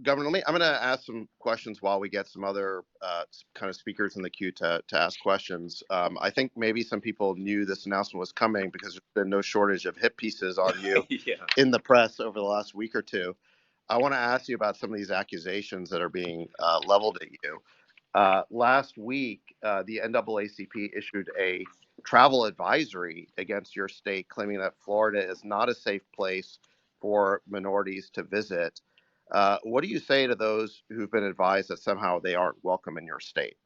Governor, I'm going to ask some questions while we get some other kind of speakers in the queue to ask questions. I think maybe some people knew this announcement was coming because there's been no shortage of hit pieces on you Yeah. in the press over the last week or two. I want to ask you about some of these accusations that are being leveled at you. Last week, the NAACP issued a travel advisory against your state, claiming that Florida is not a safe place for minorities to visit. What do you say to those who've been advised that somehow they aren't welcome in your state?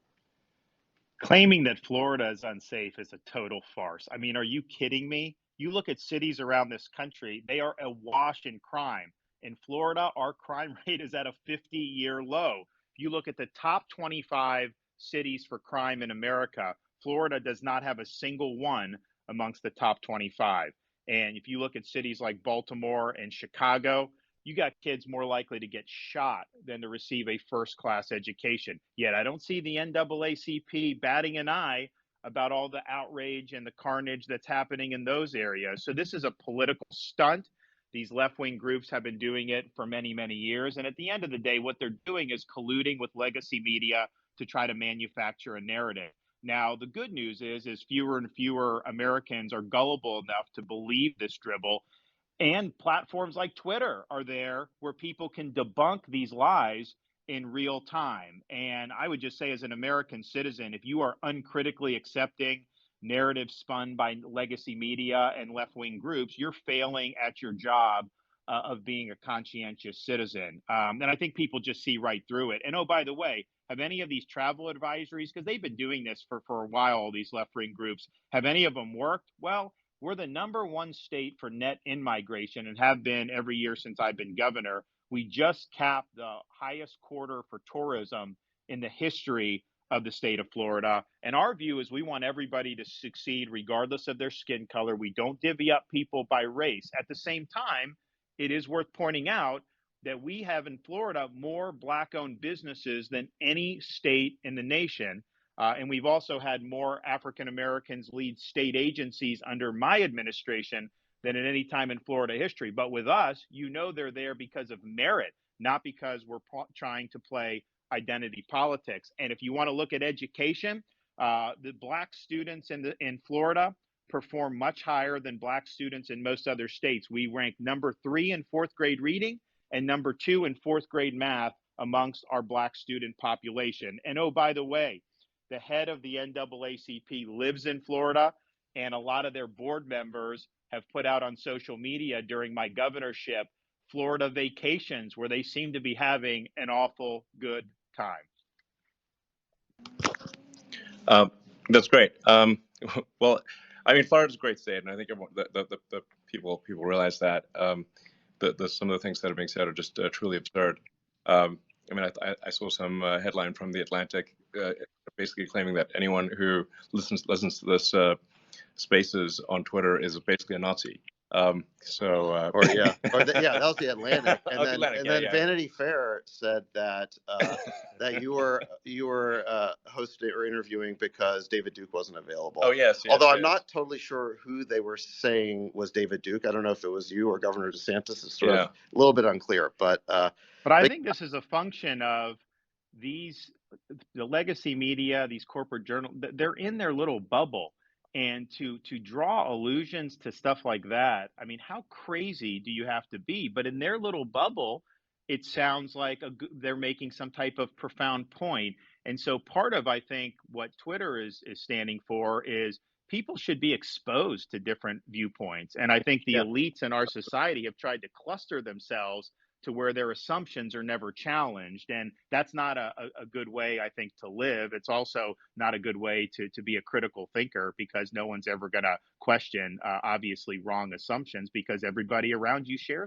Claiming that Florida is unsafe is a total farce. I mean, are you kidding me? You look at cities around this country, they are awash in crime. In Florida, our crime rate is at a 50-year low. If you look at the top 25 cities for crime in America, Florida does not have a single one amongst the top 25. And if you look at cities like Baltimore and Chicago, you got kids more likely to get shot than to receive a first class education. Yet I don't see the NAACP batting an eye about all the outrage and the carnage that's happening in those areas. So this is a political stunt. These left wing groups have been doing it for many, many years. And at the end of the day, what they're doing is colluding with legacy media to try to manufacture a narrative. Now, the good news is fewer and fewer Americans are gullible enough to believe this dribble. And platforms like Twitter are there where people can debunk these lies in real time. And I would just say, as an American citizen, if you are uncritically accepting narratives spun by legacy media and left wing groups, you're failing at your job of being a conscientious citizen. And I think people just see right through it. And oh, by the way, have any of these travel advisories, because they've been doing this for a while, all these left wing groups, have any of them worked? Well, we're the #1 state for net in-migration and have been every year since I've been governor. We just capped the highest quarter for tourism in the history of the state of Florida. And our view is we want everybody to succeed regardless of their skin color. We don't divvy up people by race. At the same time, it is worth pointing out that we have in Florida more Black-owned businesses than any state in the nation. And we've also had more African Americans lead state agencies under my administration than at any time in Florida history. But with us, they're there because of merit, not because we're trying to play identity politics. And if you want to look at education, the Black students in Florida perform much higher than Black students in most other states. We rank #3 in fourth grade reading and #2 in fourth grade math amongst our Black student population. And oh, by the way, the head of the NAACP lives in Florida, and a lot of their board members have put out on social media during my governorship Florida vacations where they seem to be having an awful good time. That's great. Well, I mean, Florida's a great state, and I think everyone, the people realize that. Some of the things that are being said are just truly absurd. I mean, I saw some headline from The Atlantic basically claiming that anyone who listens to this Spaces on Twitter is basically a Nazi. That was The Atlantic, and then Vanity Fair said that that you were hosting or interviewing because David Duke wasn't available. Oh yes. Although I'm not totally sure who they were saying was David Duke. I don't know if it was you or Governor DeSantis. It's sort of a little bit unclear, but I think this is a function of the legacy media, these corporate journals. They're in their little bubble. And to draw allusions to stuff like that, I mean, how crazy do you have to be? But in their little bubble, it sounds like they're making some type of profound point. And so part of, I think, what Twitter is standing for is people should be exposed to different viewpoints. And I think the elites in our society have tried to cluster themselves to where their assumptions are never challenged. And that's not a good way, I think, to live. It's also not a good way to be a critical thinker, because no one's ever going to question obviously wrong assumptions, because everybody around you shares